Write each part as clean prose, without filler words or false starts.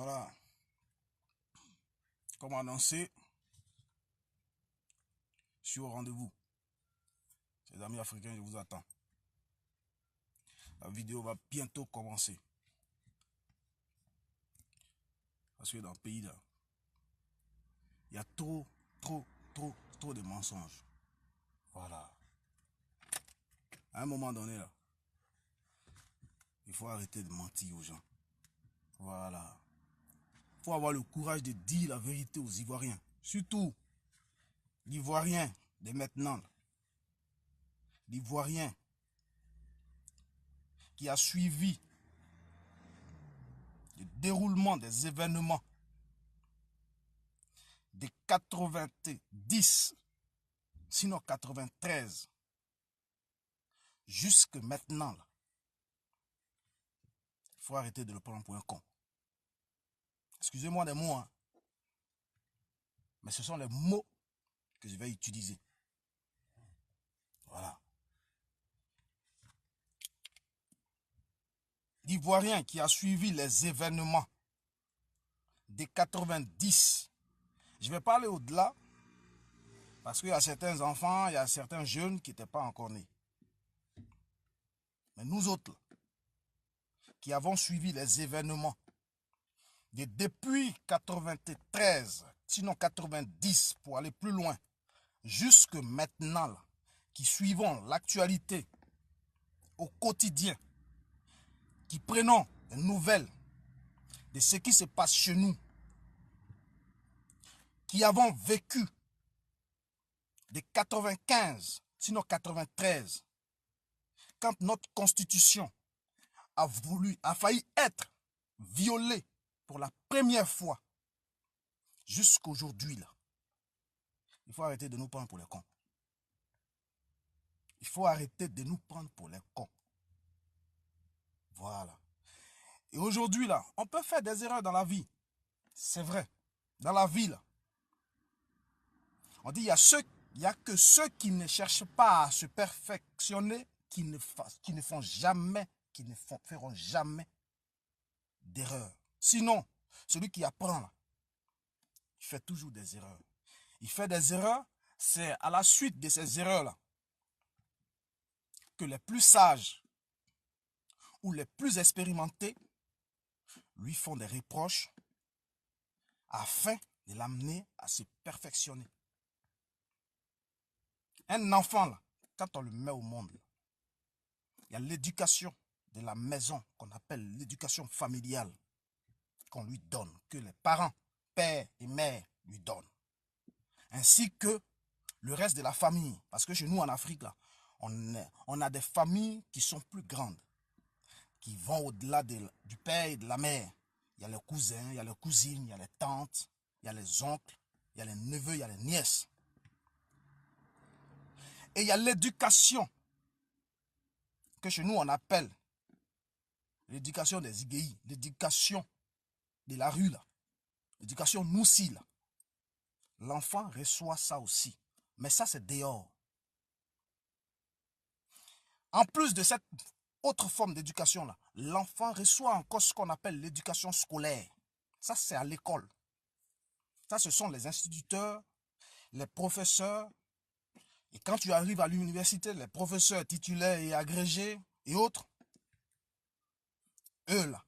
Voilà. Comme annoncé, je suis au rendez-vous. Les amis africains, je vous attends. La vidéo va bientôt commencer. Parce que dans le pays là, il y a trop de mensonges. Voilà. À un moment donné là, il faut arrêter de mentir aux gens. Voilà. Il faut avoir le courage de dire la vérité aux Ivoiriens. Surtout l'Ivoirien de maintenant. L'Ivoirien qui a suivi le déroulement des événements de 90, sinon 93, jusque maintenant. Il faut arrêter de le prendre pour un con. Excusez-moi des mots, hein, mais ce sont les mots que je vais utiliser. Voilà. L'Ivoirien qui a suivi les événements des 90, je vais pas aller au-delà, parce qu'il y a certains enfants, il y a certains jeunes qui n'étaient pas encore nés. Mais nous autres, qui avons suivi les événements de depuis 93, sinon 90, pour aller plus loin, jusque maintenant, là, qui suivons l'actualité au quotidien, qui prenons des nouvelles de ce qui se passe chez nous, qui avons vécu de 95, sinon 93, quand notre constitution a failli être violée pour la première fois, jusqu'aujourd'hui là. Il faut arrêter de nous prendre pour les cons. Il faut arrêter de nous prendre pour les cons. Voilà. Et aujourd'hui là, on peut faire des erreurs dans la vie. C'est vrai. Dans la vie là. On dit il y a que ceux qui ne cherchent pas à se perfectionner qui ne feront jamais d'erreur. Sinon, celui qui apprend là, il fait toujours des erreurs. Il fait des erreurs, c'est à la suite de ces erreurs là que les plus sages ou les plus expérimentés lui font des reproches afin de l'amener à se perfectionner. Un enfant, là, quand on le met au monde, il y a l'éducation de la maison qu'on appelle l'éducation familiale qu'on lui donne, que les parents, père et mère lui donnent. Ainsi que le reste de la famille. Parce que chez nous en Afrique, là, on a des familles qui sont plus grandes, qui vont au-delà du père et de la mère. Il y a les cousins, il y a les cousines, il y a les tantes, il y a les oncles, il y a les neveux, il y a les nièces. Et il y a l'éducation que chez nous on appelle l'éducation des Igéi, l'éducation de la rue, là, l'éducation noussi, là. L'enfant reçoit ça aussi. Mais ça, c'est dehors. En plus de cette autre forme d'éducation là, l'enfant reçoit encore ce qu'on appelle l'éducation scolaire. Ça, c'est à l'école. Ça, ce sont les instituteurs, les professeurs. Et quand tu arrives à l'université, les professeurs titulaires et agrégés et autres, eux là,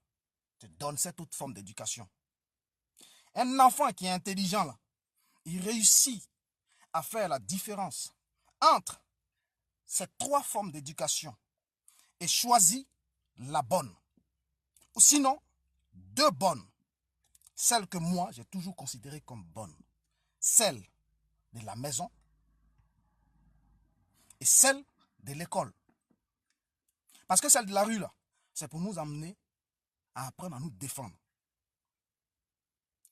te donnent cette autre forme d'éducation. Un enfant qui est intelligent là, il réussit à faire la différence entre ces trois formes d'éducation et choisit la bonne. Ou sinon, deux bonnes. Celle que moi, j'ai toujours considérée comme bonne. Celle de la maison et celle de l'école. Parce que celle de la rue, là, c'est pour nous amener à apprendre à nous défendre.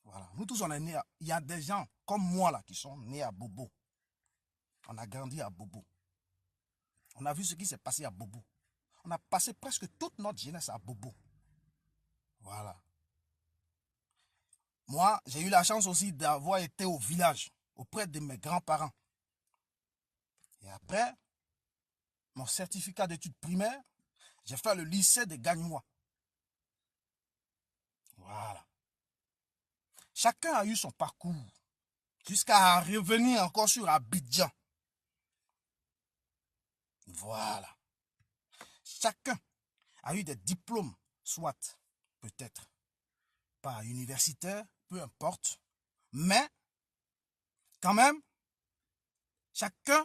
Voilà. Nous tous, on est nés il y a des gens comme moi, là, qui sont nés à Bobo. On a grandi à Bobo. On a vu ce qui s'est passé à Bobo. On a passé presque toute notre jeunesse à Bobo. Voilà. Moi, j'ai eu la chance aussi d'avoir été au village, auprès de mes grands-parents. Et après, mon certificat d'études primaires, j'ai fait le lycée de Gagnois. Voilà. Chacun a eu son parcours jusqu'à revenir encore sur Abidjan. Voilà. Chacun a eu des diplômes, soit peut-être pas universitaires, peu importe, mais quand même, chacun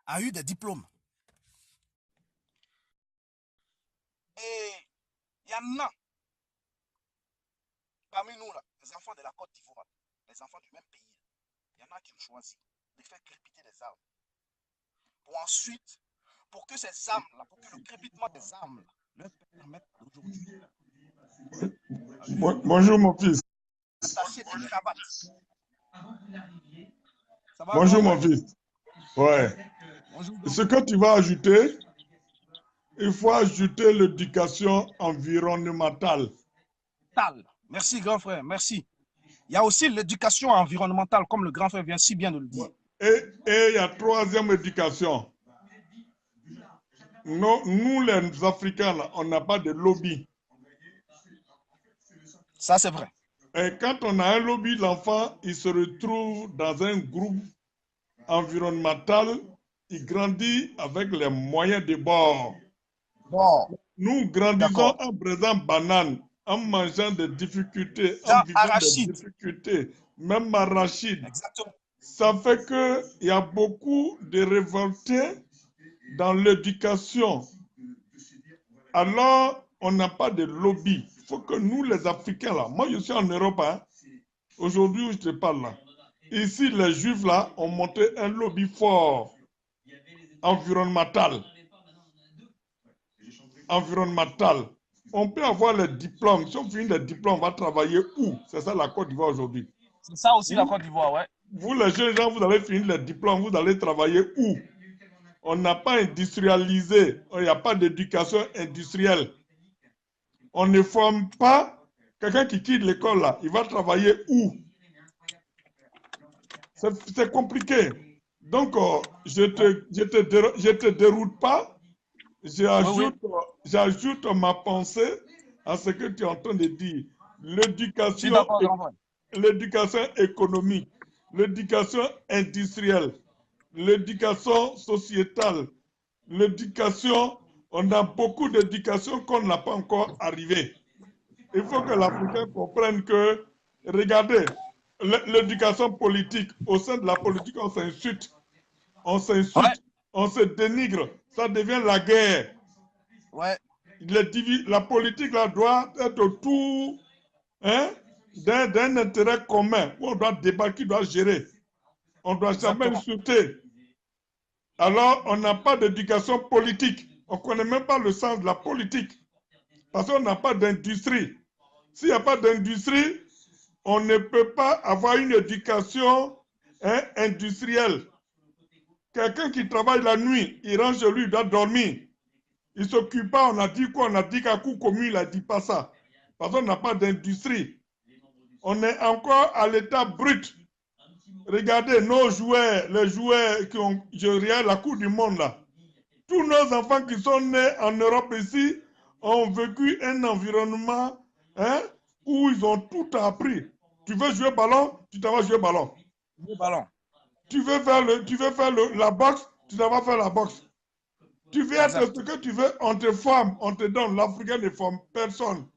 a eu des diplômes. Et il y en a parmi nous, là, les enfants de la Côte d'Ivoire, les enfants du même pays, il y en a qui ont choisi de faire crépiter des armes. Pour ensuite, pour que ces armes-là, pour que le crépitement des armes leur permette aujourd'hui Bonjour mon fils. d'attacher des cravates. Ça va, grand Bonjour mon frère? fils. Ouais. Bonjour, Ce que tu vas ajouter, il faut ajouter l'éducation environnementale. Merci, grand frère, merci. Il y a aussi l'éducation environnementale, comme le grand frère vient si bien de le dire. Et il y a troisième éducation. Nous, les Africains, là, on n'a pas de lobby. Ça, c'est vrai. Et quand on a un lobby, l'enfant, il se retrouve dans un groupe environnemental, il grandit avec les moyens de bord. Bon, Nous grandissons d'accord. en brisant banane, en mangeant des difficultés, en Jean vivant des Arachide. difficultés, même arachide. Exactement. Ça fait qu'il y a beaucoup de révoltés dans l'éducation. Alors, on n'a pas de lobby. Il faut que nous, les Africains, là, moi je suis en Europe, hein, aujourd'hui où je te parle là, ici les Juifs là ont monté un lobby fort, environnemental. Environnemental. On peut avoir les diplômes. Si on finit les diplômes, on va travailler où? C'est ça la Côte d'Ivoire aujourd'hui. C'est ça aussi la Côte d'Ivoire, ouais. Vous, les jeunes gens, vous allez finir les diplômes, vous allez travailler où? On n'a pas industrialisé, il n'y a pas d'éducation industrielle. On ne forme pas quelqu'un qui quitte l'école là, il va travailler où? C'est compliqué. Donc, je te déroute pas, j'ajoute ma pensée à ce que tu es en train de dire. Je suis d'accord, grand frère. L'éducation économique, l'éducation industrielle, l'éducation sociétale, l'éducation, on a beaucoup d'éducation qu'on n'a pas encore arrivé. Il faut que l'Africain comprenne que, regardez, l'éducation politique, au sein de la politique, on s'insulte, Ouais, on se dénigre, ça devient la guerre. ouais. La politique là, doit être autour, hein, d'un intérêt commun où on doit débattre, qui doit gérer. On ne doit jamais Exactement. insulter. Alors, on n'a pas d'éducation politique. On ne connaît même pas le sens de la politique. Parce qu'on n'a pas d'industrie. S'il n'y a pas d'industrie, on ne peut pas avoir une éducation, hein, industrielle. Quelqu'un qui travaille la nuit, il rentre chez lui, il doit dormir. Il ne s'occupe pas, on a dit quoi? On a dit qu'à coup commun, il n'a dit pas ça. Parce qu'on n'a pas d'industrie. On est encore à l'état brut. Regardez nos joueurs, les joueurs qui ont, je regarde la Coupe du Monde là. Tous nos enfants qui sont nés en Europe ici ont vécu un environnement, hein, où ils ont tout appris. Tu veux jouer ballon, tu t'en vas jouer ballon. Le ballon. Tu veux faire, la boxe, tu t'en vas faire la boxe. Tu veux être Exact. ce que tu veux, on te forme, on te donne. L'Africain ne forme personne.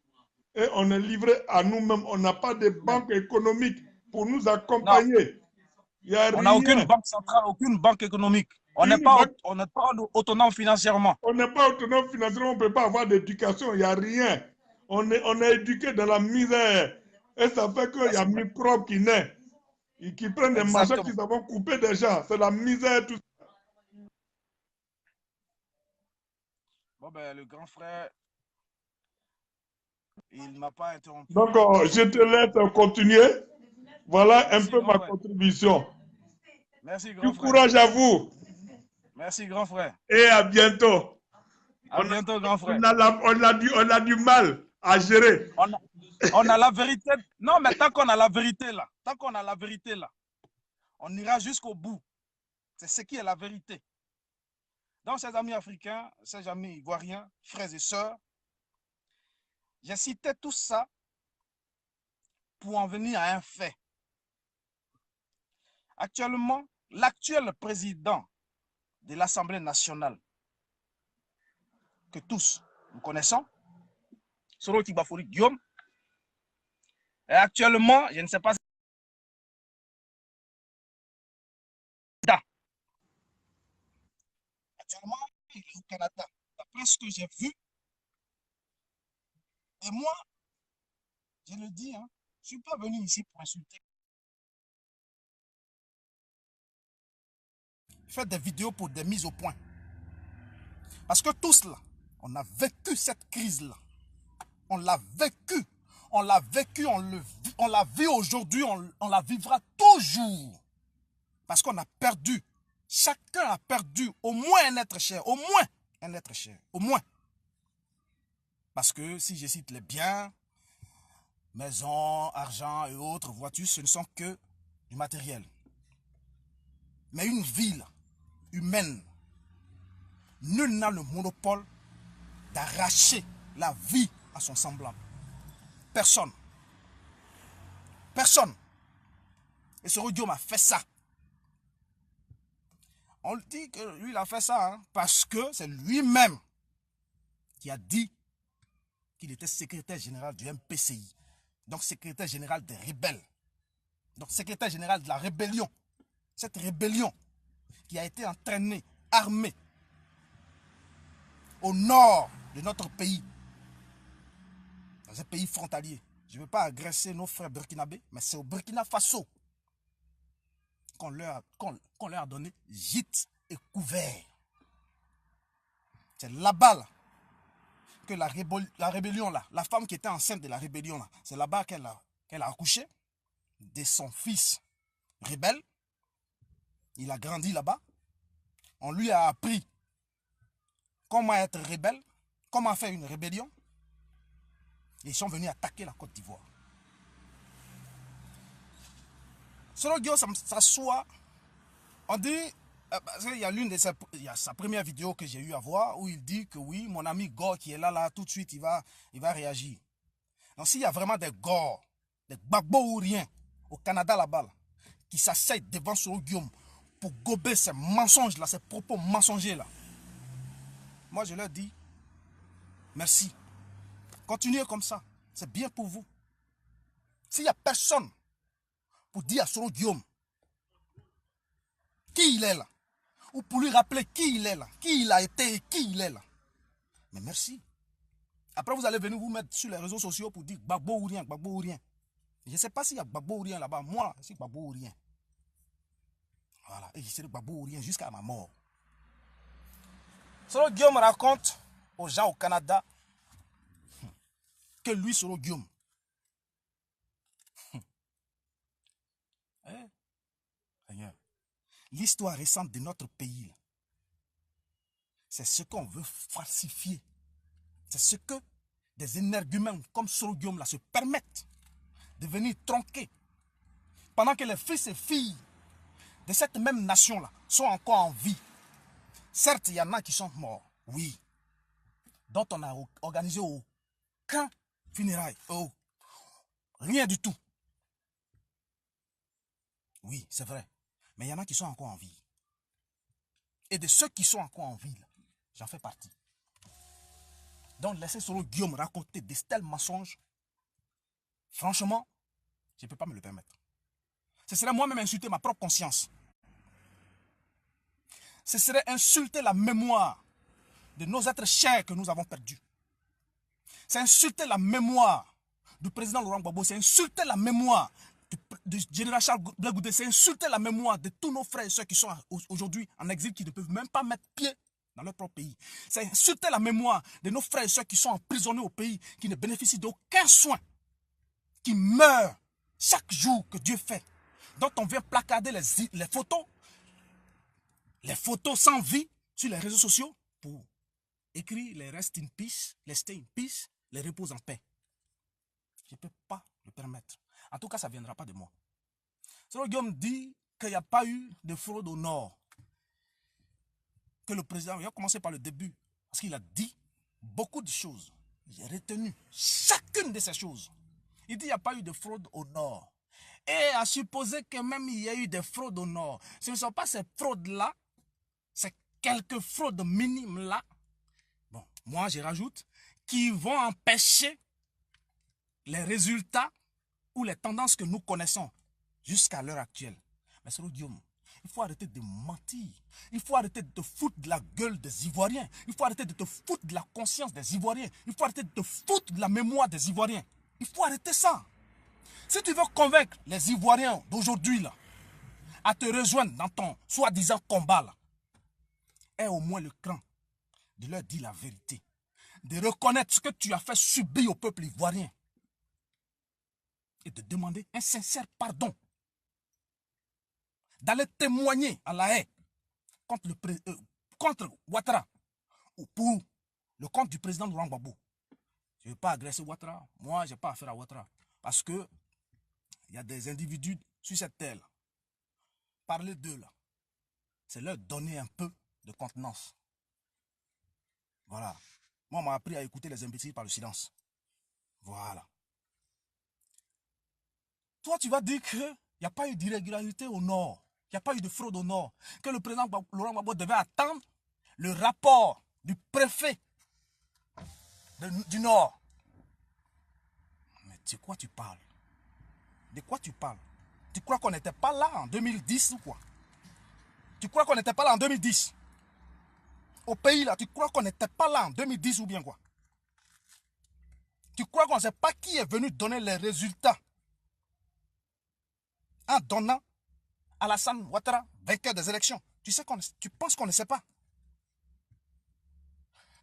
Et on est livré à nous-mêmes. On n'a pas de banque économique pour nous Non, accompagner. Il n'y a on n'a aucune rien. banque centrale, aucune banque économique. On n'est Une pas, banque, on n'est pas autonome financièrement. on n'est pas autonome financièrement, on ne peut pas avoir d'éducation, il n'y a rien. On est éduqué dans la misère. Et ça fait qu'il Ça, y a c'est vrai. microbes qui naissent, qui prennent des machins Exactement. qui savent couper des gens. C'est la misère, tout ça. Bon, ben, le grand frère, il ne m'a pas interrompu. Donc, je te laisse continuer. Voilà un Merci, peu grand ma frère. contribution. Merci, grand Du frère. courage à vous Merci, grand frère. et à bientôt. À bientôt, grand frère. On a du mal à gérer. On a la vérité. Non, mais tant qu'on a la vérité là, tant qu'on a la vérité là, on ira jusqu'au bout. C'est ce qui est la vérité. Donc, ces amis africains, ces amis ivoiriens, frères et sœurs, j'ai cité tout ça pour en venir à un fait. Actuellement, l'actuel président de l'Assemblée nationale, que tous nous connaissons, Soro Tigbafori Guillaume, et actuellement, je ne sais pas si actuellement, il est au Canada. D'après ce que j'ai vu, et moi, je le dis, hein, je ne suis pas venu ici pour insulter. Faire des vidéos pour des mises au point. Parce que tous là, on a vécu cette crise-là. On l'a vécu. On l'a vécu, on l'a vu aujourd'hui, on la vivra toujours. Parce qu'on a perdu. Chacun a perdu au moins un être cher. Au moins un être cher. Au moins. Parce que si je cite les biens, maisons, argent et autres, voitures, ce ne sont que du matériel. Mais une ville humaine, nul n'a le monopole d'arracher la vie à son semblable. Personne. Personne. Et ce Guillaume a fait ça. On dit que lui, il a fait ça hein, parce que c'est lui-même qui a dit qu'il était secrétaire général du MPCI. Donc secrétaire général des rebelles. Donc secrétaire général de la rébellion. Cette rébellion qui a été entraînée, armée au nord de notre pays. Dans un pays frontalier. Je ne veux pas agresser nos frères burkinabés, mais c'est au Burkina Faso qu'on leur a donné gîte et couvert. C'est là-bas là, que la rébellion, là, la femme qui était enceinte de la rébellion, là, c'est là-bas qu'elle a accouché de son fils rebelle. Il a grandi là-bas. On lui a appris comment être rebelle, comment faire une rébellion. Et ils sont venus attaquer la Côte d'Ivoire. Selon Guillaume s'assoit, on dit, il y a sa première vidéo que j'ai eu à voir où il dit que oui, mon ami Gore qui est là, tout de suite, il va réagir. Donc s'il y a vraiment des Gore, des Gbagbo-ouriens au Canada là-bas, là, qui s'asseyent devant Soro Guillaume pour gober ces mensonges là, ces propos mensongers là, moi je leur dis, merci. Continuez comme ça, c'est bien pour vous. S'il n'y a personne pour dire à Soro Guillaume qui il est là, ou pour lui rappeler qui il est là, qui il a été et qui il est là, mais merci. Après vous allez venir vous mettre sur les réseaux sociaux pour dire Gbagbo ou rien, Gbagbo ou rien. Je ne sais pas s'il y a Gbagbo ou rien là-bas, moi c'est Gbagbo ou rien. Voilà, et je serai Gbagbo ou rien jusqu'à ma mort. Soro Guillaume raconte aux gens au Canada que lui, Soro Guillaume, l'histoire récente de notre pays, c'est ce qu'on veut falsifier. C'est ce que des énergumènes comme Soro Guillaume là se permettent de venir tronquer. Pendant que les fils et filles de cette même nation-là sont encore en vie. Certes, il y en a qui sont morts, oui, dont on n'a organisé aucun funérail, rien du tout. Oui, c'est vrai. Mais il y en a qui sont encore en vie. Et de ceux qui sont encore en vie, j'en fais partie. Donc, laissez Soro Guillaume raconter des tels mensonges. Franchement, je ne peux pas me le permettre. Ce serait moi-même insulter ma propre conscience. Ce serait insulter la mémoire de nos êtres chers que nous avons perdus. C'est insulter la mémoire du président Laurent Gbagbo. C'est insulter la mémoire du général Charles Blé Goudé. C'est insulter la mémoire de tous nos frères et soeurs qui sont aujourd'hui en exil, qui ne peuvent même pas mettre pied dans leur propre pays. C'est insulter la mémoire de nos frères et soeurs qui sont emprisonnés au pays, qui ne bénéficient d'aucun soin, qui meurent chaque jour que Dieu fait, dont on vient placarder les photos sans vie sur les réseaux sociaux pour écrire les rest in peace, les stay in peace, les repose en paix. Je ne peux pas le permettre. En tout cas, ça ne viendra pas de moi. Soro Guillaume dit qu'il n'y a pas eu de fraude au nord. Que le président, il a commencé par le début, parce qu'il a dit beaucoup de choses. J'ai retenu chacune de ces choses. Il dit qu'il n'y a pas eu de fraude au nord. Et à supposer que même il y a eu des fraudes au nord, ce ne sont pas ces fraudes-là, c'est quelques fraudes minimes-là, bon, moi je rajoute, qui vont empêcher les résultats ou les tendances que nous connaissons jusqu'à l'heure actuelle. Mais c'est le Guillaume. Il faut arrêter de mentir. Il faut arrêter de te foutre de la gueule des Ivoiriens. Il faut arrêter de te foutre de la conscience des Ivoiriens. Il faut arrêter de te foutre de la mémoire des Ivoiriens. Il faut arrêter ça. Si tu veux convaincre les Ivoiriens d'aujourd'hui là, à te rejoindre dans ton soi-disant combat là, aie au moins le cran de leur dire la vérité. De reconnaître ce que tu as fait subir au peuple ivoirien. Et de demander un sincère pardon. D'aller témoigner à la haie contre Ouattara ou pour le compte du président Laurent Gbagbo. Je ne veux pas agresser Ouattara. Moi, je n'ai pas affaire à Ouattara. Parce que il y a des individus sur cette terre. Là. Parler d'eux, là, c'est leur donner un peu de contenance. Voilà. Moi, on m'a appris à écouter les imbéciles par le silence. Voilà. Toi, tu vas dire qu'il n'y a pas eu d'irrégularité au nord. Il n'y a pas eu de fraude au nord. Que le président Laurent Gbagbo devait attendre le rapport du préfet du nord. Mais de quoi tu parles? De quoi tu parles? Tu crois qu'on n'était pas là en 2010 ou quoi? Tu crois qu'on n'était pas là en 2010? Au pays là, tu crois qu'on n'était pas là en 2010 ou bien quoi? Tu crois qu'on ne sait pas qui est venu donner les résultats en donnant Alassane Ouattara vainqueur des élections? Tu penses qu'on ne sait pas?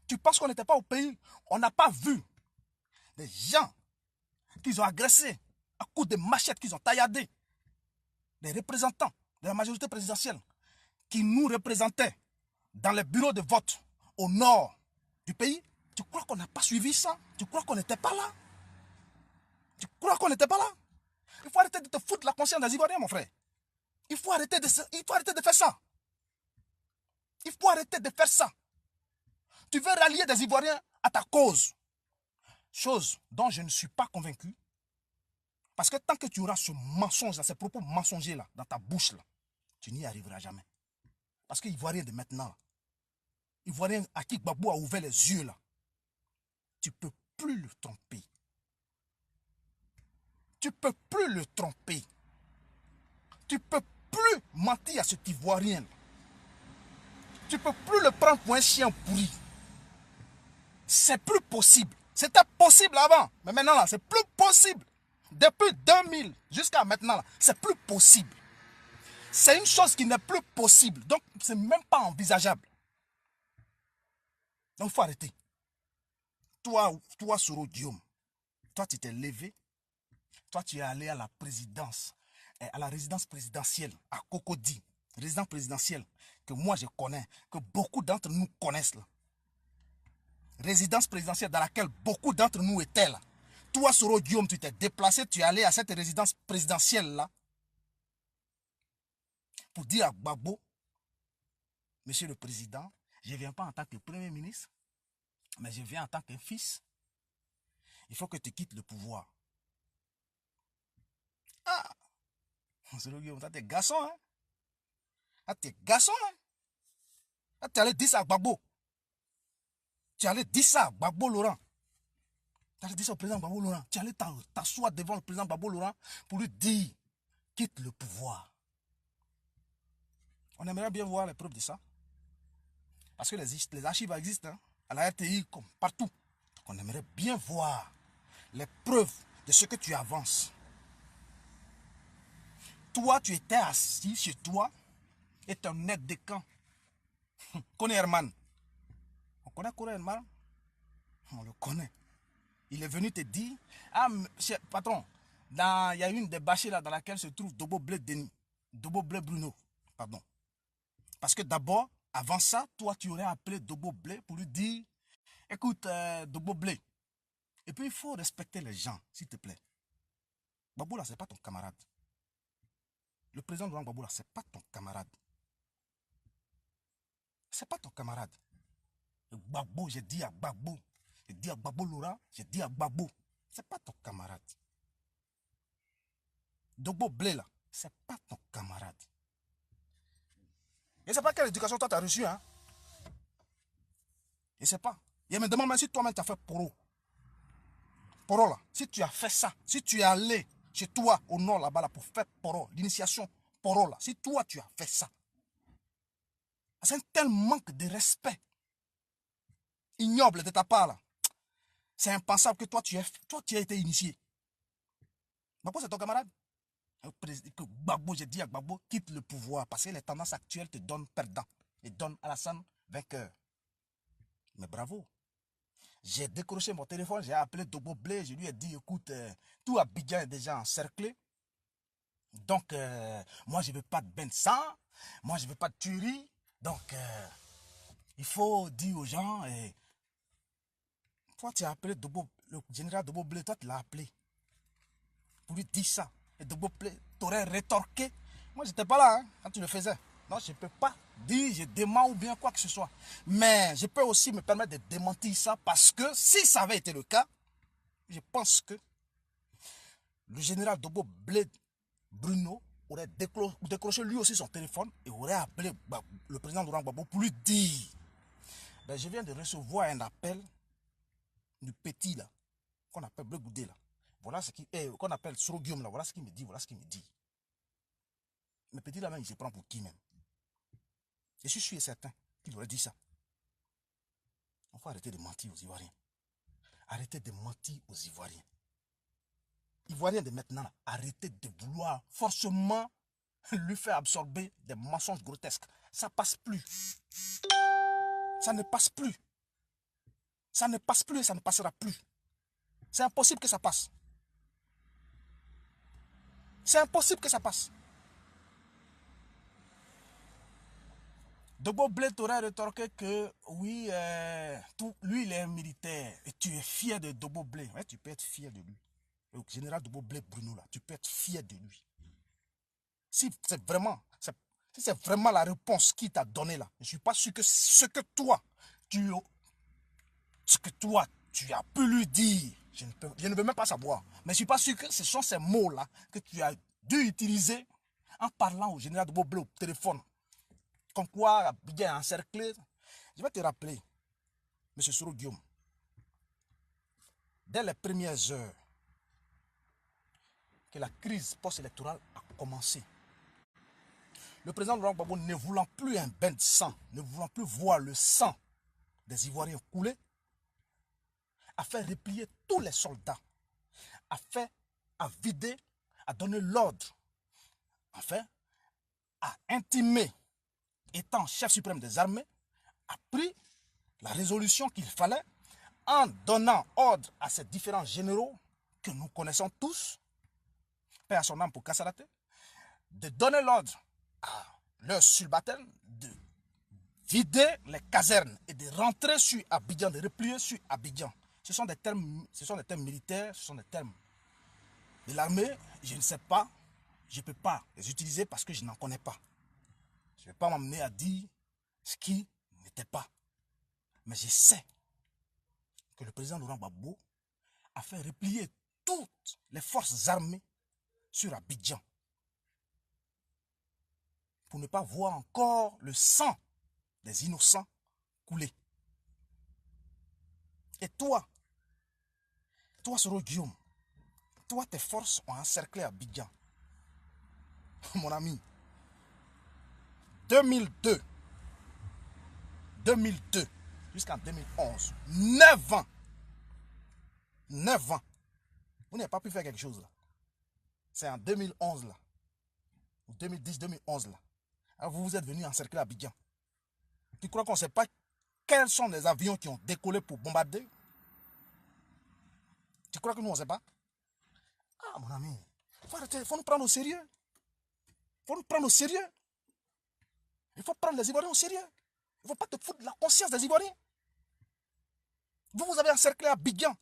Tu penses qu'on n'était pas au pays? On n'a pas vu des gens qu'ils ont agressés à coups de machettes qu'ils ont tailladés, des représentants de la majorité présidentielle qui nous représentaient dans les bureaux de vote au nord du pays. Tu crois qu'on n'a pas suivi ça? Tu crois qu'on n'était pas là? Tu crois qu'on n'était pas là? Il faut arrêter de te foutre la conscience des Ivoiriens, mon frère. Il faut arrêter de faire ça. Il faut arrêter de faire ça. Tu veux rallier des Ivoiriens à ta cause. Chose dont je ne suis pas convaincu. Parce que tant que tu auras ce mensonge, ces propos mensongers là, dans ta bouche, là, tu n'y arriveras jamais. Parce que Ivoirien de maintenant, là, Ivoirien à qui Gbagbo a ouvert les yeux, là, tu ne peux plus le tromper. Tu ne peux plus le tromper. Tu ne peux plus mentir à cet Ivoirien. Tu ne peux plus le prendre pour un chien pourri. C'est plus possible. C'était possible avant. Mais maintenant, là, c'est plus possible. Depuis 2000 jusqu'à maintenant, c'est plus possible. C'est une chose qui n'est plus possible. Donc, ce n'est même pas envisageable. Donc, il faut arrêter. Toi, Soro Guillaume, toi, tu t'es levé. Toi, tu es allé à la présidence, à la résidence présidentielle, à Cocody. Résidence présidentielle que moi, je connais, que beaucoup d'entre nous connaissent. Là. Résidence présidentielle dans laquelle beaucoup d'entre nous étaient là. Toi, Soro Guillaume, tu t'es déplacé, tu es allé à cette résidence présidentielle-là pour dire à Gbagbo, Monsieur le Président, je ne viens pas en tant que Premier ministre, mais je viens en tant qu'un fils. Il faut que tu quittes le pouvoir. Ah, Soro Guillaume, ça t'es garçon, hein? Ah, t'es garçon, hein? Ah, tu allais dire ça à Gbagbo. Tu allais dire ça à Gbagbo Laurent. Tu allais dire ça au président Gbagbo Laurent. Tu allais t'asseoir devant le président Gbagbo Laurent pour lui dire, quitte le pouvoir. On aimerait bien voir les preuves de ça. Parce que les archives existent, hein, à la RTI comme partout. On aimerait bien voir les preuves de ce que tu avances. Toi, tu étais assis chez toi et ton aide de camp. Connaît Herman. On connaît Kone Herman? On le connaît. Il est venu te dire, ah, patron, il y a une des bâchers là dans laquelle se trouve Dobo Blé Bruno. Pardon. Parce que d'abord, avant ça, toi, tu aurais appelé Dobo Blé pour lui dire, écoute, Dobo Blé. Et puis, il faut respecter les gens, s'il te plaît. Gbagbo là, ce n'est pas ton camarade. Le président Laurent Gbagbo là, ce n'est pas ton camarade. Ce n'est pas ton camarade. Gbagbo, j'ai dit à Gbagbo. J'ai dit à Gbagbo Laurent, j'ai dit à Gbagbo. Ce n'est pas ton camarade. Dogbo Blé là, c'est pas ton camarade. Je ne sais pas quelle éducation toi tu as reçue, hein. Je ne sais pas. Je me demande même si toi-même tu as fait poro. Poro là, si tu as fait ça, si tu es allé chez toi au nord là-bas là, pour faire poro, l'initiation poro là, si toi tu as fait ça, c'est un tel manque de respect ignoble de ta part là. C'est impensable que toi tu as été initié. Gbagbo c'est ton camarade. Que Gbagbo, j'ai dit à Gbagbo, quitte le pouvoir parce que les tendances actuelles te donnent perdant et donnent Alassane vainqueur. Mais bravo. J'ai décroché mon téléphone, j'ai appelé Dogbo Blé, je lui ai dit, écoute, tout Abidjan est déjà encerclé. Donc, moi, je ne veux pas de bain de sang, moi, je ne veux pas de tuerie. Donc, il faut dire aux gens, toi, tu as appelé le général Dogbo Blé, toi, tu l'as appelé. Pour lui dire ça. Et Dogbo Blé t'aurait rétorqué. Moi, je n'étais pas là hein, quand tu le faisais. Non, je ne peux pas dire, je dément ou bien quoi que ce soit. Mais je peux aussi me permettre de démentir ça parce que si ça avait été le cas, je pense que le général Dogbo Blé Bruno aurait décroché lui aussi son téléphone et aurait appelé le président Laurent Gbagbo pour lui dire ben, je viens de recevoir un appel du petit là, qu'on appelle Blé Goudé là. Voilà ce qui est, qu'on appelle Soro Guillaume là, voilà ce qu'il me dit, voilà ce qu'il me dit. Mais petit là même, il se prend pour qui même? Je suis sûr et certain qu'il aurait dit ça. Il faut arrêter de mentir aux Ivoiriens. Arrêtez de mentir aux Ivoiriens. Ivoiriens de maintenant, là, arrêtez de vouloir forcément lui faire absorber des mensonges grotesques. Ça passe plus. Ça ne passe plus. Ça ne passe plus et ça ne passera plus. C'est impossible que ça passe. C'est impossible que ça passe. Dogbo Blé t'aurait rétorqué que oui, lui il est un militaire et tu es fier de Dogbo Blé. Ouais, tu peux être fier de lui. Le général Dogbo Blé Bruno là, tu peux être fier de lui. Si c'est vraiment la réponse qu'il t'a donnée là, je ne suis pas sûr que ce que toi tu as pu lui dire, je ne veux même pas savoir. Mais je ne suis pas sûr que ce sont ces mots là que tu as dû utiliser en parlant au général Dogbo Blé au téléphone. Comme quoi, Abidjan est encerclé. Je vais te rappeler, M. Soro Guillaume, dès les premières heures que la crise post-électorale a commencé, le président Laurent Gbagbo, ne voulant plus un bain de sang, ne voulant plus voir le sang des Ivoiriens couler, a fait replier tous les soldats, a vidé, a donné l'ordre, enfin, a intimé, étant chef suprême des armées, a pris la résolution qu'il fallait en donnant ordre à ces différents généraux que nous connaissons tous, paix à son âme pour casser la tête, de donner l'ordre à leurs subalternes de vider les casernes et de rentrer sur Abidjan, de replier sur Abidjan. Ce sont des termes militaires, ce sont des termes de l'armée. Je ne sais pas, je ne peux pas les utiliser parce que je n'en connais pas. Je ne vais pas m'amener à dire ce qui n'était pas. Mais je sais que le président Laurent Gbagbo a fait replier toutes les forces armées sur Abidjan pour ne pas voir encore le sang des innocents couler. Et toi, Soro Guillaume, toi, tes forces ont encerclé Abidjan. Mon ami, 2002 jusqu'en 2011, 9 ans. 9 ans. Vous n'avez pas pu faire quelque chose là. C'est en 2011 là. 2010-2011 là. Alors vous êtes venu encercler Abidjan. Tu crois qu'on ne sait pas quels sont les avions qui ont décollé pour bombarder? Tu crois que nous on ne sait pas? Ah mon ami, il faut nous prendre au sérieux. Il faut nous prendre au sérieux. Il faut prendre les Ivoiriens au sérieux. Il ne faut pas te foutre de la conscience des Ivoiriens. Vous avez encerclé Abidjan.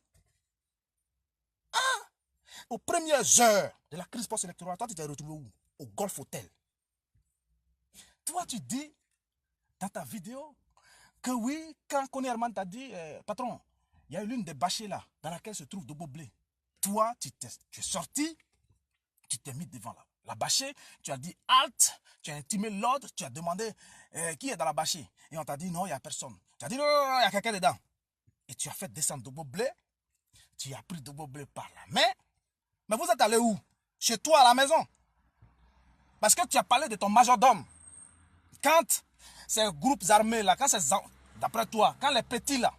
Ah! Aux premières heures de la crise post-électorale, toi tu t'es retrouvé où? Au Golf Hotel. Toi tu dis dans ta vidéo que oui, quand Kone Herman t'a dit, patron, il y a l'une des bâchées là, dans laquelle se trouve Dogbo Blé. Toi, tu es sorti, Tu t'es mis devant la bâchée, tu as dit halte, tu as intimé l'ordre, tu as demandé qui est dans la bâchée. Et on t'a dit non, il n'y a personne. Tu as dit non, non, non, il y a quelqu'un dedans. Et tu as fait descendre Dobo Blé, tu as pris Dobo Blé par la main. Mais vous êtes allé où? Chez toi à la maison. Parce que tu as parlé de ton majordome. Quand ces groupes armés là, d'après toi, quand les petits là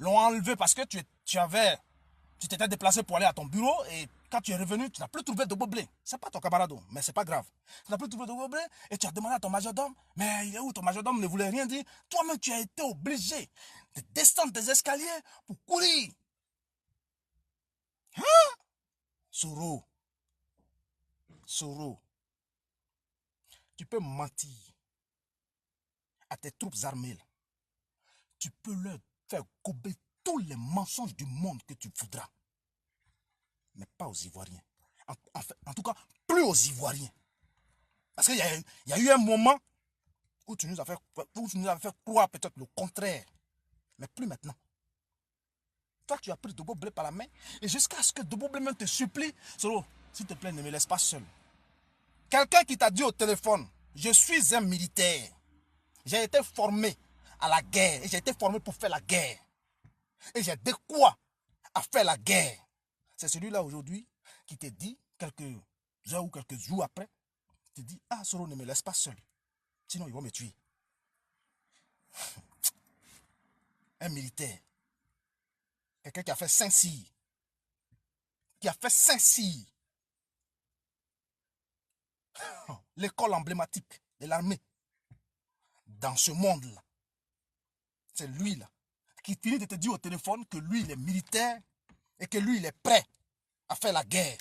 l'ont enlevé parce que tu t'étais déplacé pour aller à ton bureau et quand tu es revenu, tu n'as plus trouvé Dobo Blé. C'est pas ton camarade, mais c'est pas grave. Tu n'as plus trouvé Dobo Blé et tu as demandé à ton majordome, mais il est où? Ton majordome ne voulait rien dire. Toi-même, tu as été obligé de descendre des escaliers pour courir. Hein? Soro, tu peux mentir à tes troupes armées. Là. Tu peux leur faire gober tous les mensonges du monde que tu voudras. Mais pas aux Ivoiriens. En tout cas, plus aux Ivoiriens. Parce qu'il y a eu un moment où tu nous as fait croire peut-être le contraire. Mais plus maintenant. Toi, tu as pris Dobo Blé par la main. Et jusqu'à ce que Dobo Blé même te supplie, Soro, s'il te plaît, ne me laisse pas seul. Quelqu'un qui t'a dit au téléphone, je suis un militaire. J'ai été formé à la guerre. Et j'ai été formé pour faire la guerre. Et j'ai de quoi à faire la guerre. C'est celui-là aujourd'hui qui te dit, quelques heures ou quelques jours après, te dit, ah Soro, ne me laisse pas seul. Sinon, ils vont me tuer. Un militaire. Quelqu'un qui a fait Saint-Cyr. Qui a fait Saint-Cyr. L'école emblématique de l'armée. Dans ce monde-là. C'est lui-là. Qui finit de te dire au téléphone que lui, il est militaire. Et que lui, il est prêt à faire la guerre.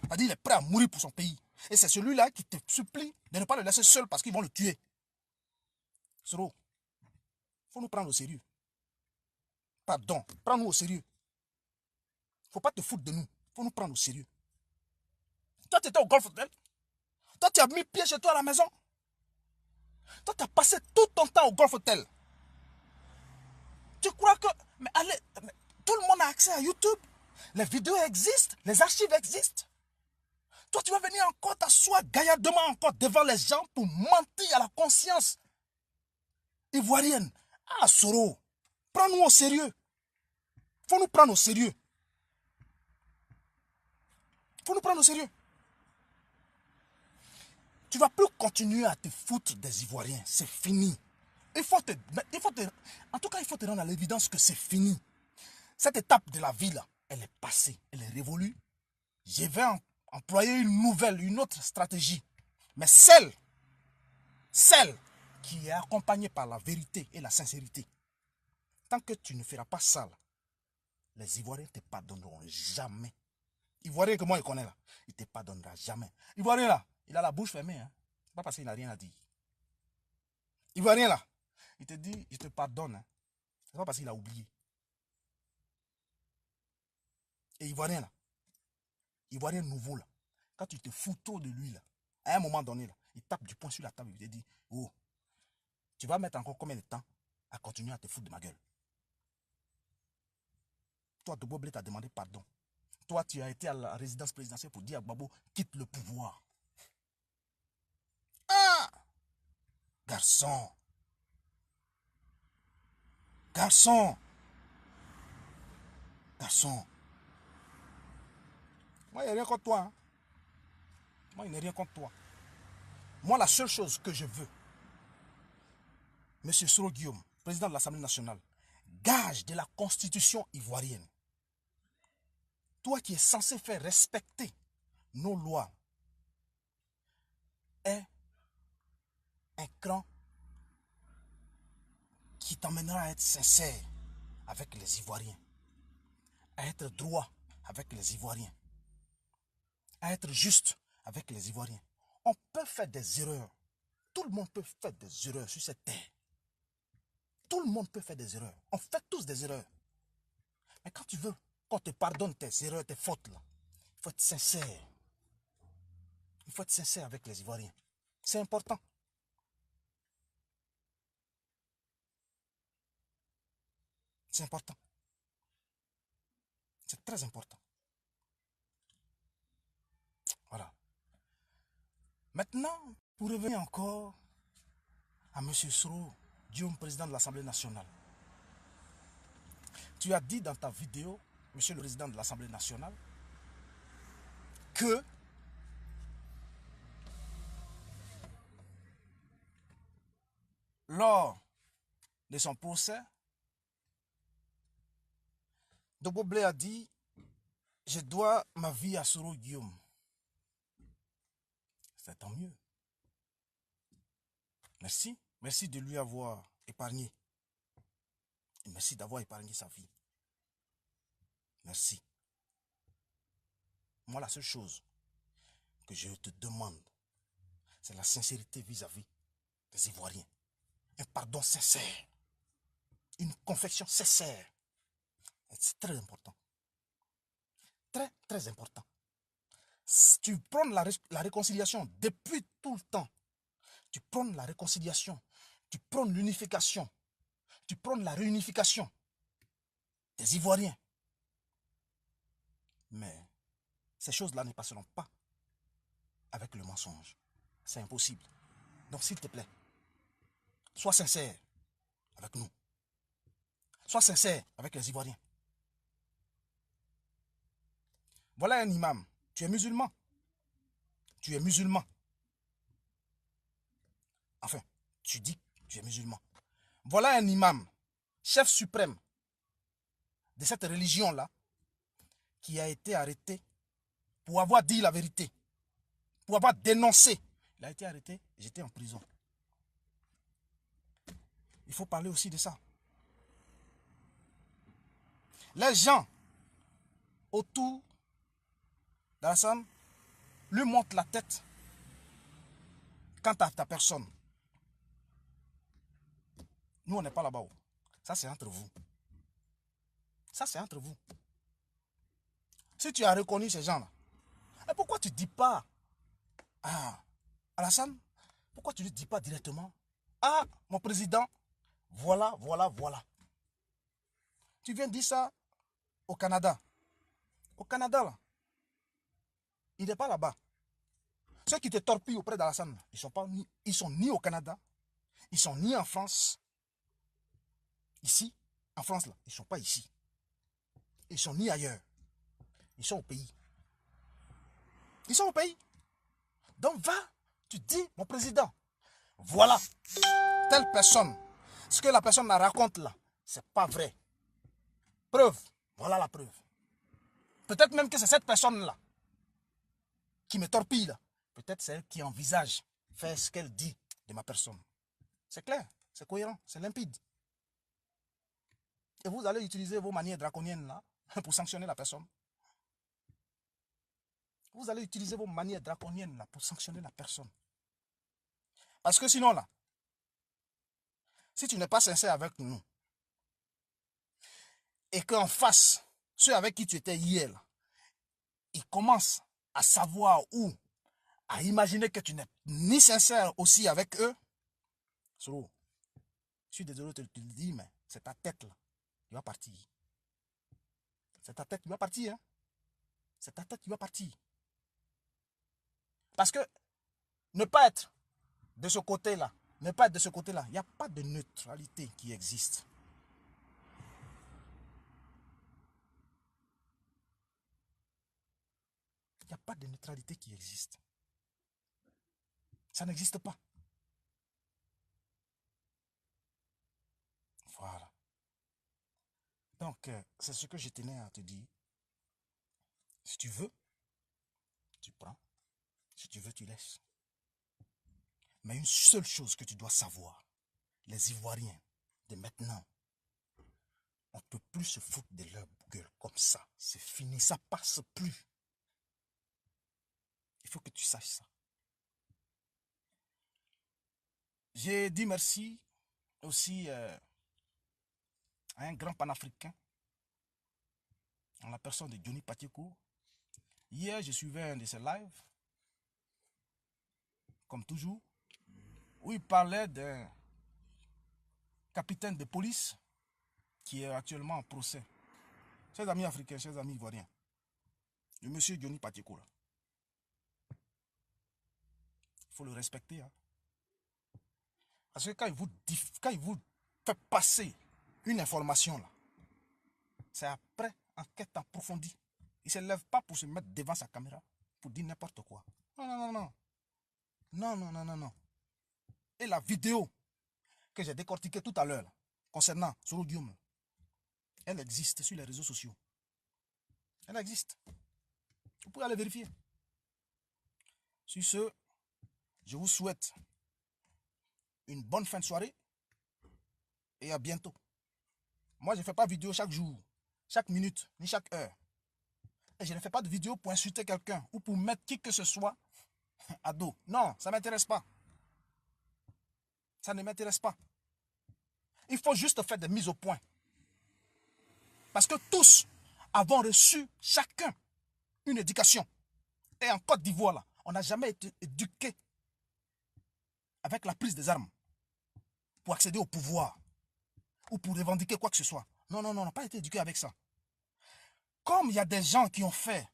C'est-à-dire, il est prêt à mourir pour son pays. Et c'est celui-là qui te supplie de ne pas le laisser seul parce qu'ils vont le tuer. Soro, il faut nous prendre au sérieux. Pardon, prends-nous au sérieux. Il ne faut pas te foutre de nous. Il faut nous prendre au sérieux. Toi, tu étais au Golf Hotel. Toi, tu as mis pied chez toi à la maison. Toi, tu as passé tout ton temps au Golf Hotel. Tu crois que... Mais allez, tout le monde a accès à YouTube. Les vidéos existent. Les archives existent. Toi, tu vas venir encore t'asseoir gaillardement encore devant les gens pour mentir à la conscience ivoirienne. Ah, Soro, prends-nous au sérieux. Faut nous prendre au sérieux. Faut nous prendre au sérieux. Tu ne vas plus continuer à te foutre des Ivoiriens. C'est fini. En tout cas, il faut te rendre à l'évidence que c'est fini. Cette étape de la vie, là, elle est passée. Elle est révolue. Je vais employer une autre stratégie. Mais celle qui est accompagnée par la vérité et la sincérité. Tant que tu ne feras pas ça, là, les Ivoiriens ne te pardonneront jamais. Ivoirien que moi je connais là, il ne te pardonnera jamais. Ivoirien là, il a la bouche fermée. Hein. C'est pas parce qu'il n'a rien à dire. Ivoirien là, il te dit, je te pardonne. Hein. C'est pas parce qu'il a oublié. Et Ivoirien là, Ivoirien nouveau là, quand tu te fous trop de lui là, à un moment donné là, il tape du poing sur la table, il te dit, oh, tu vas mettre encore combien de temps à continuer à te foutre de ma gueule? Toi, Dobo Blé t'a demandé pardon. Toi, tu as été à la résidence présidentielle pour dire à Gbagbo, quitte le pouvoir. Ah! Garçon. Garçon. Garçon. Moi, il n'y a rien contre toi. Hein. Moi, il n'y a rien contre toi. Moi, la seule chose que je veux, M. Soro Guillaume, président de l'Assemblée nationale, gage de la constitution ivoirienne, toi qui es censé faire respecter nos lois, est un cran qui t'emmènera à être sincère avec les Ivoiriens, à être droit avec les Ivoiriens, à être juste avec les Ivoiriens. On peut faire des erreurs. Tout le monde peut faire des erreurs sur cette terre. Tout le monde peut faire des erreurs. On fait tous des erreurs. Mais quand tu veux qu'on te pardonne tes erreurs, tes fautes, là, il faut être sincère. Il faut être sincère avec les Ivoiriens. C'est important. C'est important. C'est très important. Voilà. Maintenant, pour revenir encore à M. Soro Diom, président de l'Assemblée nationale. Tu as dit dans ta vidéo, Monsieur le président de l'Assemblée nationale, que lors de son procès, Dogbo Blé a dit « Je dois ma vie à Soro Guillaume ». C'est tant mieux. Merci. Merci de lui avoir épargné. Et merci d'avoir épargné sa vie. Merci. Moi, la seule chose que je te demande, c'est la sincérité vis-à-vis des Ivoiriens. Un pardon sincère. Une confession sincère. C'est très important. Très, très important. Si tu prends la réconciliation depuis tout le temps. Tu prends la réconciliation. Tu prends l'unification. Tu prends la réunification des Ivoiriens. Mais ces choses-là ne passeront pas avec le mensonge. C'est impossible. Donc s'il te plaît, sois sincère avec nous. Sois sincère avec les Ivoiriens. Voilà un imam. Tu es musulman. Tu es musulman. Enfin, tu dis que tu es musulman. Voilà un imam, chef suprême de cette religion-là, qui a été arrêté pour avoir dit la vérité, pour avoir dénoncé. Il a été arrêté et j'étais en prison. Il faut parler aussi de ça. Les gens autour d'Alassane lui montent la tête quant à ta personne. Nous, on n'est pas là-bas. Ça, c'est entre vous. Ça, c'est entre vous. Si tu as reconnu ces gens-là, pourquoi tu ne dis pas à Alassane, pourquoi tu ne dis pas directement, ah, mon président, voilà, voilà, voilà. Tu viens dire ça au Canada. Au Canada, là, il n'est pas là-bas. Ceux qui te torpillent auprès d'Alassane, ils sont ni au Canada, ils sont ni en France. Ici, en France, là, ils ne sont pas ici. Ils sont ni ailleurs. Ils sont au pays. Ils sont au pays. Donc va, tu dis, mon président, voilà, telle personne, ce que la personne la raconte là, c'est pas vrai. Preuve, voilà la preuve. Peut-être même que c'est cette personne-là qui me torpille là. Peut-être c'est elle qui envisage faire ce qu'elle dit de ma personne. C'est clair, c'est cohérent, c'est limpide. Et vous allez utiliser vos manières draconiennes là pour sanctionner la personne. Vous allez utiliser vos manières draconiennes là pour sanctionner la personne. Parce que sinon là, si tu n'es pas sincère avec nous, et qu'en face, ceux avec qui tu étais hier, là, ils commencent à savoir où, à imaginer que tu n'es ni sincère aussi avec eux, je suis désolé de te le dire, mais c'est ta tête là, qui va partir. C'est ta tête qui va partir. Hein? C'est ta tête qui va partir. Parce que ne pas être de ce côté-là, ne pas être de ce côté-là, il n'y a pas de neutralité qui existe. Il n'y a pas de neutralité qui existe. Ça n'existe pas. Voilà. Donc, c'est ce que je tenais à te dire. Si tu veux, tu prends. Si tu veux, tu laisses. Mais une seule chose que tu dois savoir, les Ivoiriens de maintenant, on ne peut plus se foutre de leur gueule comme ça. C'est fini, ça passe plus. Il faut que tu saches ça. J'ai dit merci aussi à un grand panafricain, en la personne de Johnny Pacheco. Hier, je suivais un de ses lives, comme toujours, où il parlait d'un capitaine de police qui est actuellement en procès. Chers amis africains, chers amis ivoiriens, le monsieur Johnny Pacheco là. faut le respecter. Hein. Parce que quand il vous fait passer une information, là, c'est après enquête approfondie. Il ne se lève pas pour se mettre devant sa caméra, pour dire n'importe quoi. Non, non, non, non. Non, non, non, non, non. Et la vidéo que j'ai décortiquée tout à l'heure, concernant Soro Guillaume, elle existe sur les réseaux sociaux. Elle existe. Vous pouvez aller vérifier. Sur ce, je vous souhaite une bonne fin de soirée et à bientôt. Moi, je ne fais pas de vidéo chaque jour, chaque minute, ni chaque heure. Et je ne fais pas de vidéo pour insulter quelqu'un ou pour mettre qui que ce soit à dos. Non, ça ne m'intéresse pas. Ça ne m'intéresse pas. Il faut juste faire des mises au point. Parce que tous avons reçu chacun une éducation. Et en Côte d'Ivoire, là, on n'a jamais été éduqué avec la prise des armes pour accéder au pouvoir ou pour revendiquer quoi que ce soit. Non, non, non, on n'a pas été éduqué avec ça. Comme il y a des gens qui ont fait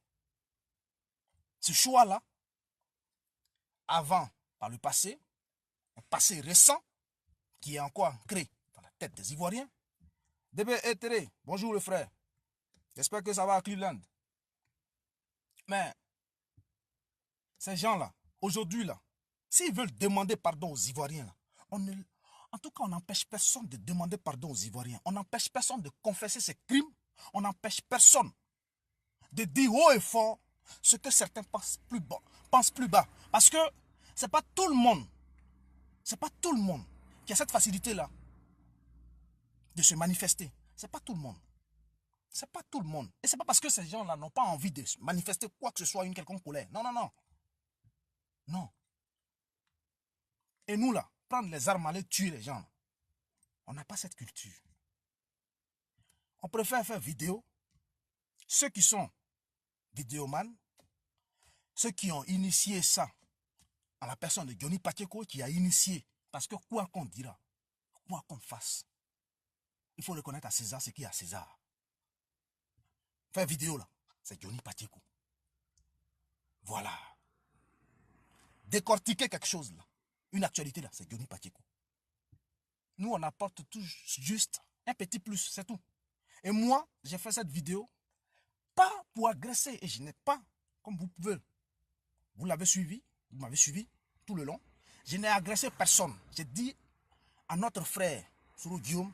ce choix-là, avant, par le passé, un passé récent, qui est encore ancré dans la tête des Ivoiriens. DB et Teré, bonjour le frère. J'espère que ça va à Cleveland. Mais, ces gens-là, aujourd'hui, là, s'ils veulent demander pardon aux Ivoiriens, là, en tout cas, on n'empêche personne de demander pardon aux Ivoiriens. On n'empêche personne de confesser ses crimes. On n'empêche personne de dire haut et fort ce que certains pensent plus bas. Parce que c'est pas tout le monde qui a cette facilité-là de se manifester. C'est pas tout le monde. C'est pas tout le monde. Et c'est pas parce que ces gens-là n'ont pas envie de manifester quoi que ce soit, une quelconque colère. Non, non, non. Non. Et nous, là, prendre les armes, aller tuer les gens, on n'a pas cette culture. On préfère faire vidéo. Ceux qui sont vidéomanes, ceux qui ont initié ça, en la personne de Johnny Pacheco qui a initié. Parce que quoi qu'on dira, quoi qu'on fasse, il faut reconnaître à César ce qui est à César. Faire vidéo là, c'est Johnny Pacheco. Voilà. Décortiquer quelque chose là, une actualité là, c'est Johnny Pacheco. Nous, on apporte tout juste un petit plus, c'est tout. Et moi, j'ai fait cette vidéo pas pour agresser. Et je n'ai pas, comme vous pouvez, vous l'avez suivi, vous m'avez suivi tout le long. Je n'ai agressé personne. J'ai dit à notre frère, Soro Guillaume,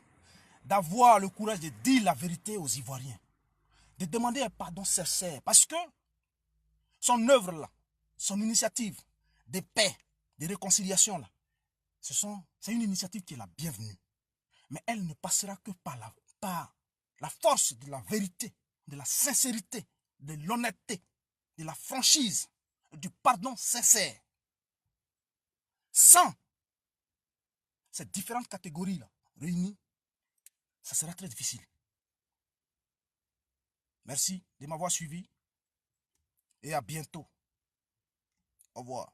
d'avoir le courage de dire la vérité aux Ivoiriens. De demander un pardon sincère. Parce que son œuvre là, son initiative de paix, de réconciliation là, c'est une initiative qui est la bienvenue. Mais elle ne passera que par la force de la vérité, de la sincérité, de l'honnêteté, de la franchise, du pardon sincère. Sans ces différentes catégories-là réunies, ça sera très difficile. Merci de m'avoir suivi et à bientôt. Au revoir.